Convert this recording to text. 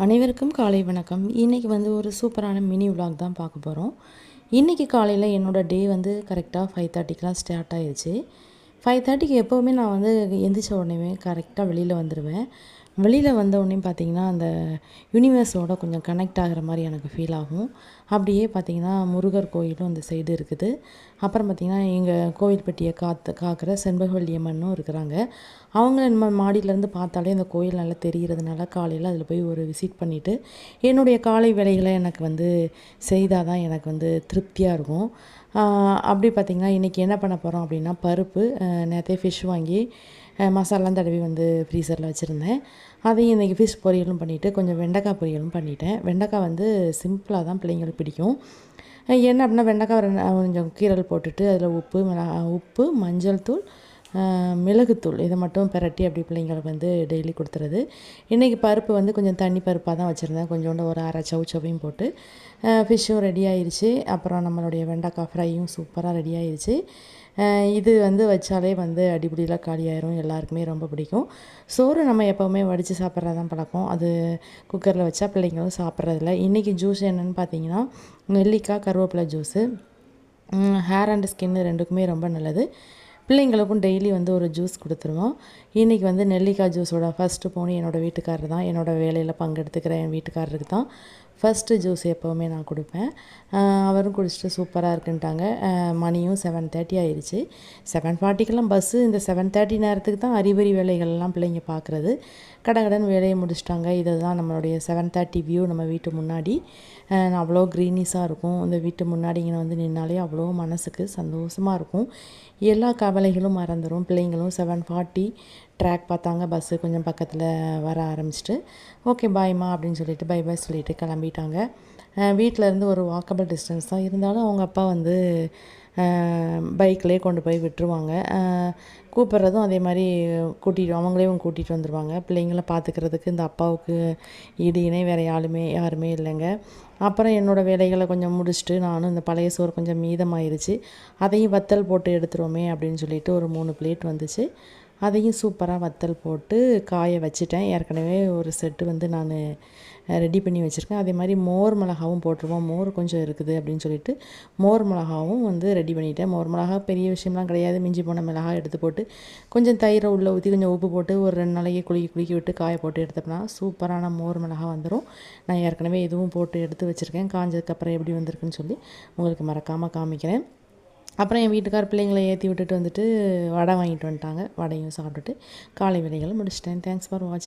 அனைவருக்கும் காலை வணக்கம். இன்றைக்கி வந்து ஒரு சூப்பரான மினி விலாக் தான் பார்க்க போகிறோம். இன்றைக்கி காலையில் என்னோடய டே வந்து கரெக்டாக 5:30க்கெலாம் ஸ்டார்ட் ஆயிடுச்சு. 5:30க்கு எப்போவுமே நான் வந்து எந்திரிச்ச உடனே கரெக்டாக வெளியில் வந்துடுவேன். வெளியில் வந்த உடனே பார்த்திங்கன்னா அந்த யூனிவர்ஸோட கொஞ்சம் கனெக்ட் ஆகிற மாதிரி எனக்கு ஃபீல் ஆகும். அப்படியே பார்த்திங்கன்னா முருகர் கோயிலும் அந்த சைடு இருக்குது. அப்புறம் பார்த்திங்கன்னா எங்கள் கோவில்பட்டியை காக்கிற செண்பகவல்லி அம்மனும் இருக்கிறாங்க. அவங்க நம்ம மாடியிலேருந்து பார்த்தாலே அந்த கோயில் நல்லா தெரிகிறதுனால காலையில் அதில் போய் ஒரு விசிட் பண்ணிவிட்டு என்னுடைய காலை வேலைகளை எனக்கு வந்து செய்தால் தான் எனக்கு வந்து திருப்தியாக இருக்கும். அப்படி பார்த்திங்கன்னா இன்றைக்கி என்ன பண்ண போகிறோம் அப்படின்னா பருப்பு நேற்றே ஃபிஷ் வாங்கி மசாலாலாம் தடவி வந்து ஃப்ரீசரில் வச்சுருந்தேன். அதையும் இன்றைக்கி ஃபிஷ் பொரியலும் பண்ணிவிட்டு கொஞ்சம் வெண்டைக்காய் பொரியலும் பண்ணிட்டேன். வெண்டைக்காய் வந்து சிம்பிளாக தான் பிள்ளைங்களுக்கு பிடிக்கும். என்ன அப்படின்னா வெண்டைக்காய் கொஞ்சம் கீரல் போட்டுட்டு அதில் உப்பு மஞ்சள் தூள் மிளகுத்தூள் இதை மட்டும் பிரட்டி அப்படி பிள்ளைங்களுக்கு வந்து டெய்லி கொடுத்துறது. இன்றைக்கி பருப்பு வந்து கொஞ்சம் தண்ணி பருப்பாக தான் வச்சுருந்தேன். கொஞ்சோண்டு ஒரு அரை சவுச்சவையும் போட்டு ஃபிஷ்ஷும் ரெடி ஆயிடுச்சு. அப்புறம் நம்மளுடைய வெண்டைக்காய் ஃப்ரையும் சூப்பராக ரெடி ஆயிடுச்சு. இது வந்து வச்சாலே வந்து அடிப்படியில் காலியாயிரும். எல்லாருக்குமே ரொம்ப பிடிக்கும். சோறு நம்ம எப்போவுமே வடித்து சாப்பிட்றது தான் பழக்கம். அது குக்கரில் வச்சா பிள்ளைங்களும் சாப்பிட்றதில்ல. இன்றைக்கி ஜூஸ் என்னென்னு பார்த்தீங்கன்னா நெல்லிக்காய் கருவேப்பிலை ஜூஸு. ஹேர் அண்ட் ஸ்கின்னு ரெண்டுக்குமே ரொம்ப நல்லது. பிள்ளைங்களுக்கும் டெய்லி வந்து ஒரு ஜூஸ் கொடுத்துருவோம். இன்றைக்கி வந்து நெல்லிக்காய் ஜூஸோட ஃபஸ்ட்டு போனி என்னோடய வீட்டுக்காரர் தான். என்னோடய வேலையில் பங்கெடுத்துக்கிற என் வீட்டுக்காரருக்கு தான் ஃபஸ்ட்டு ஜூஸ் எப்போவுமே நான் கொடுப்பேன். அவரும் குடிச்சிட்டு சூப்பராக இருக்குன்ட்டாங்க. மணியும் 7:30 ஆயிடுச்சு. 7:40க்கெல்லாம் பஸ்ஸு. இந்த 7:30 நேரத்துக்கு தான் அறிபறி வேலைகள்லாம் பிள்ளைங்க பார்க்குறது. கடகடன் வேலையை முடிச்சிட்டாங்க. இதை தான் நம்மளுடைய 7:30 வியூ நம்ம வீட்டு முன்னாடி. அவ்வளோ க்ரீனிஸாக இருக்கும். இந்த வீட்டு முன்னாடி இங்கே வந்து நின்னாலே அவ்வளோ மனசுக்கு சந்தோஷமாக இருக்கும். எல்லா கவலைகளும் மறந்துடும். பிள்ளைங்களும் 7:40 ட்ராக் பார்த்தாங்க. பஸ்ஸு கொஞ்சம் பக்கத்தில் வர ஆரம்பிச்சிட்டு ஓகே பாய்மா அப்படின்னு சொல்லிட்டு பை சொல்லிவிட்டு கிளம்பிட்டாங்க. வீட்டிலேருந்து ஒரு வாக்கபிள் டிஸ்டன்ஸ் தான் இருந்தாலும் அவங்க அப்பா வந்து பைக்லேயே கொண்டு போய் விட்டுருவாங்க. கூப்பிட்றதும் அதே மாதிரி அவங்களையும் கூட்டிகிட்டு வந்துடுவாங்க. பிள்ளைங்கள பார்த்துக்கிறதுக்கு இந்த அப்பாவுக்கு ஈடு இணை வேறு யாருமே இல்லைங்க. அப்புறம் என்னோடய வேலைகளை கொஞ்சம் முடிச்சுட்டு நானும் இந்த பழைய சோறு கொஞ்சம் மீதமாயிருச்சு. அதையும் வத்தல் போட்டு எடுத்துருவோமே அப்படின்னு சொல்லிட்டு ஒரு 3 பிளேட் வந்துச்சு. அதையும் சூப்பராக வத்தல் போட்டு காய வச்சுட்டேன். ஏற்கனவே ஒரு செட்டு வந்து நான் ரெடி பண்ணி வச்சுருக்கேன். அதே மாதிரி மோர் மிளகாவும் போட்டுருவோம். மோர் கொஞ்சம் இருக்குது அப்படின்னு சொல்லிட்டு மோர் மிளகாவும் வந்து ரெடி பண்ணிவிட்டேன். மோர் மிளகா பெரிய விஷயம்லாம் கிடையாது. மிஞ்சி போன மிளகா எடுத்து போட்டு கொஞ்சம் தயிரை உள்ளே ஊற்றி கொஞ்சம் உப்பு போட்டு ஒரு 2 நாளைக்கு குலுக்கி விட்டு காய போட்டு எடுத்தோம்னா சூப்பரான மோர் மிளகா வந்துடும். நான் ஏற்கனவே இதுவும் போட்டு எடுத்து வச்சுருக்கேன். காஞ்சதுக்கப்புறம் எப்படி வந்திருக்குன்னு சொல்லி உங்களுக்கு மறக்காமல் காமிக்கிறேன். அப்புறம் என் வீட்டுக்கார் பிள்ளைங்களை ஏற்றி விட்டுட்டு வந்துட்டு வடை வாங்கிட்டு வந்துட்டாங்க. வடையும் சாப்பிட்டுட்டு காலை வேலைகளை முடிச்சிட்டேன். தேங்க்ஸ் ஃபார் வாட்சிங்.